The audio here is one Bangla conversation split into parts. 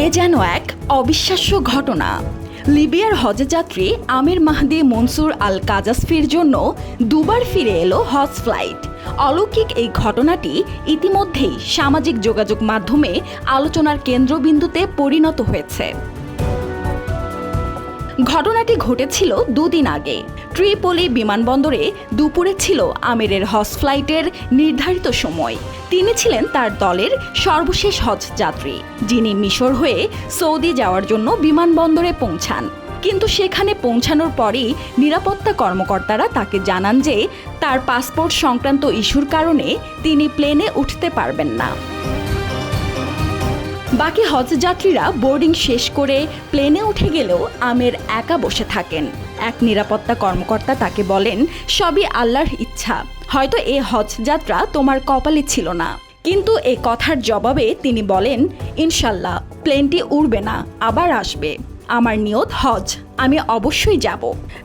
এ যেন এক অবিশ্বাস্য ঘটনা। লিবিয়ার হজযাত্রী আমির মাহদি মনসুর আল কাজাসফির জন্য দুবার ফিরে এলো হজ ফ্লাইট। অলৌকিক এই ঘটনাটি ইতিমধ্যেই সামাজিক যোগাযোগ মাধ্যমে আলোচনার কেন্দ্রবিন্দুতে পরিণত হয়েছে। ঘটনাটি ঘটেছিল দুদিন আগে। ট্রিপলি বিমানবন্দরে দুপুরে ছিল আমিরের হজ ফ্লাইটের নির্ধারিত সময়। তিনি ছিলেন তার দলের সর্বশেষ হজ যাত্রী, যিনি মিশর হয়ে সৌদি যাওয়ার জন্য বিমানবন্দরে পৌঁছান। কিন্তু সেখানে পৌঁছানোর পরই নিরাপত্তা কর্মকর্তারা তাকে জানান যে তার পাসপোর্ট সংক্রান্ত ইস্যুর কারণে তিনি প্লেনে উঠতে পারবেন না। বাকি হজযাত্রীরা বোর্ডিং শেষ করে প্লেনে উঠে গেলেও আমির একা বসে থাকেন। এক নিরাপত্তা কর্মকর্তা তাকে বলেন, সবই আল্লাহর ইচ্ছা, হয়তো এ হজযাত্রা তোমার কপালে ছিল না। কিন্তু এ কথার জবাবে তিনি বলেন, ইনশাল্লাহ প্লেনটি উড়বে না, আবার আসবে। আমার নিয়ত হজ, আমি অবশ্যই যাব।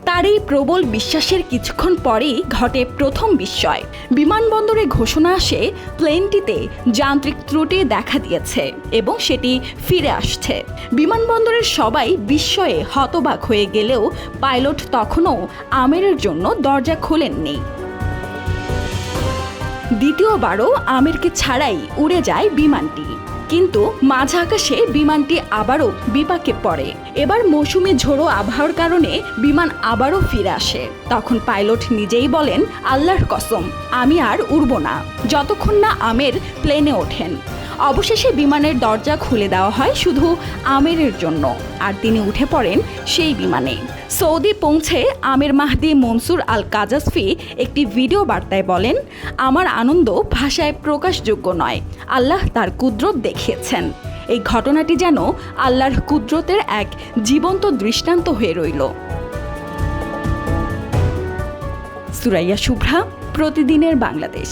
তার এই প্রবল বিশ্বাসের কিছুক্ষণ পরেই ঘটে প্রথম বিস্ময়। বিমানবন্দরে ঘোষণা আসে প্লেনটিতে যান্ত্রিক ত্রুটি দেখা দিয়েছে এবং সেটি ফিরে আসছে। বিমানবন্দরের সবাই বিস্ময়ে হতবাক হয়ে গেলেও পাইলট তখনও আমিরের জন্য দরজা খোলেননি। দ্বিতীয়বারও আমিরকে ছাড়াই উড়ে যায় বিমানটি, কিন্তু মাঝ আকাশে বিমানটি আবারও বিপাকে পড়ে। এবার মৌসুমী ঝোড়ো আবহাওয়ার কারণে বিমান আবারও ফিরে আসে। তখন পাইলট নিজেই বলেন, আল্লাহর কসম, আমি আর উড়ব না যতক্ষণ না আমির প্লেনে ওঠেন। অবশেষে বিমানের দরজা খুলে দেওয়া হয় শুধু আমিরের জন্য, আর তিনি উঠে পড়েন সেই বিমানে। সৌদি পৌঁছে আমির মাহদি মনসুর আল কাজাসফি একটি ভিডিও বার্তায় বলেন, আমার আনন্দ ভাষায় প্রকাশযোগ্য নয়। আল্লাহ তার কুদরত দেখিয়েছেন। এই ঘটনাটি যেন আল্লাহর কুদরতের এক জীবন্ত দৃষ্টান্ত হয়ে রইল। সুরাইয়া শুভ্রা, প্রতিদিনের বাংলাদেশ।